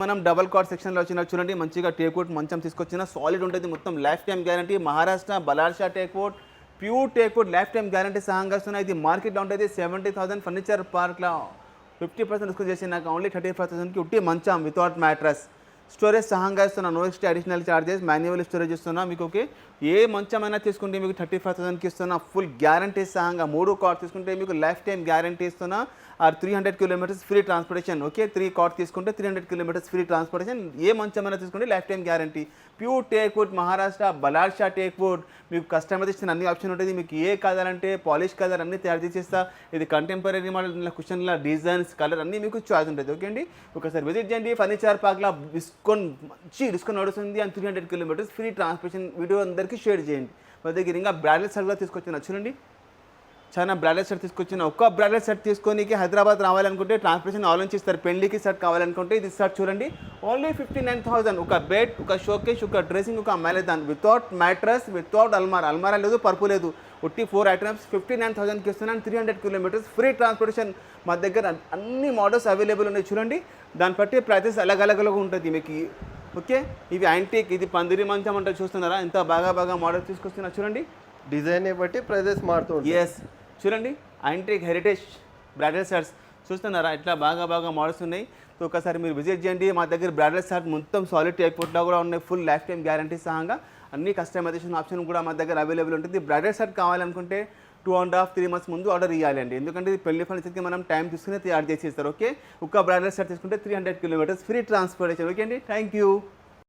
మనం double cot సెక్షన్లో వచ్చిన చూడండి మంచిగా టేక్వుడ్ మంచం తీసుకొచ్చిన సాలిడ్ ఉంటుంది మొత్తం life time guarantee Maharashtra Ballarshah teakwood pure teakwood life time guarantee సహంగా వస్తున్నాయి ఇది మార్కెట్లో ఉంటుంది 70,000 ఫర్నిచర్ పార్క్లో 50% డిస్కౌంట్ చేసి నాకు ఓన్లీ 35,000కి ఉట్టి మంచం వితౌట్ మ్యాట్రస్ స్టోరేజ్ సహంగా ఇస్తున్నా no extra additional charges manual storage ఇస్తున్నా మీకు ఓకే ఏ మంచమైనా తీసుకుంటే మీకు 35,000కి ఇస్తున్నా ఫుల్ గ్యారంటీ సహంగా 3 కాట్ తీసుకుంటే మీకు లైఫ్ టైం గ్యారంటీ ఇస్తున్నా or 300 kilometres free transportation okay 3 cot తీసుకుంటే 300 కిలోమీటర్స్ ఫ్రీ ట్రాన్స్పోర్టేషన్ ఏ మంచమైనా తీసుకుంటే life time guarantee pure teakwood Maharashtra Ballarshah teakwood మీకు కస్టమైజేషన్ అన్ని ఆప్షన్ ఉంటుంది మీకు ఏ కావాలంటే పాలిష్ కలర్ అన్ని తయారు చేసేస్తా ఇది కంటెంపరీ మోడల్ కుషన్ల డిజైన్స్ కలర్ అన్నీ మీకు చాయిస్ ఉంటుంది ఓకే అండి ఒకసారి విజిట్ చేయండి ఫర్నిచర్ పార్క్లో మంచి డిస్కౌంట్ నడుస్తుంది and 300 kilometres free transportation video అందరికీ షేర్ చేయండి మా దగ్గర ఇంకా బ్రాండెడ్ సర్వీస్ తీసుకొచ్చిన చూడండి చాలా బ్రాండెడ్ సెట్ తీసుకొచ్చిన ఒక్క బ్రాండెడ్ సెట్ తీసుకొని హైదరాబాద్ రావాలనుకుంటే ట్రాన్స్పోర్టేషన్ ఆలోచించి ఇస్తారు పెళ్లికి సెట్ కావాలనుకుంటే ఇది సెట్ చూడండి ఓన్లీ 59,000 ఒక బెడ్ ఒక షోకేస్ ఒక డ్రెస్సింగ్ ఒక మ్యాలేదాన్ వితౌట్ మ్యాట్రస్ వితౌట్ అల్మారా లేదు పరుపు లేదు ఉట్టి 4 ఐటమ్స్ 59,000కి ఇస్తున్నాను 300 కిలోమీటర్స్ ఫ్రీ ట్రాన్స్పోర్టేషన్ మా దగ్గర అన్ని మోడల్స్ అవైలబుల్ ఉన్నాయి చూడండి దాన్ని బట్టి ప్రైజెస్ అలగ్ ఉంటుంది మీకు ఓకే ఇవి యాంటిక్ ఇది పందిరి మంచం అంటే చూస్తున్నారా ఎంత బాగా మోడల్ తీసుకొస్తున్నా చూడండి డిజైన్ బట్టి ప్రైజెస్ మారుతుంది ఎస్ చూడండి యాంటిక్ హెరిటేజ్ బ్రాడెడ్ సెట్స్ చూస్తున్నారా ఇట్లా బాగా మోడల్స్ ఉన్నాయి సో ఒకసారి మీరు విజిట్ చేయండి మా దగ్గర బ్రాడెడ్ సెట్ మొత్తం సాలిడ్ టేక్వుడ్లో కూడా ఉన్నాయి ఫుల్ లైఫ్ టైం గ్యారంటీ సహంగా అన్ని కస్టమైజేషన్ ఆప్షన్ కూడా మా దగ్గర అవైలబుల్ ఉంటుంది బ్రాడెడ్ సెట్ కావాలనుకుంటే 2.5-3 months ముందు ఆర్డర్ ఇవ్వాలండి ఎందుకంటే పెళ్లి ఫర్నిచర్కి మనం టైం తీసుకుని తయారు చేసి ఇస్తారు ఓకే ఒక బ్రాడెడ్ సెట్ తీసుకుంటే 300 కిలోమీటర్స్ ఫ్రీ ట్రాన్స్పోర్టేషన్ ఓకే అండి థ్యాంక్ యూ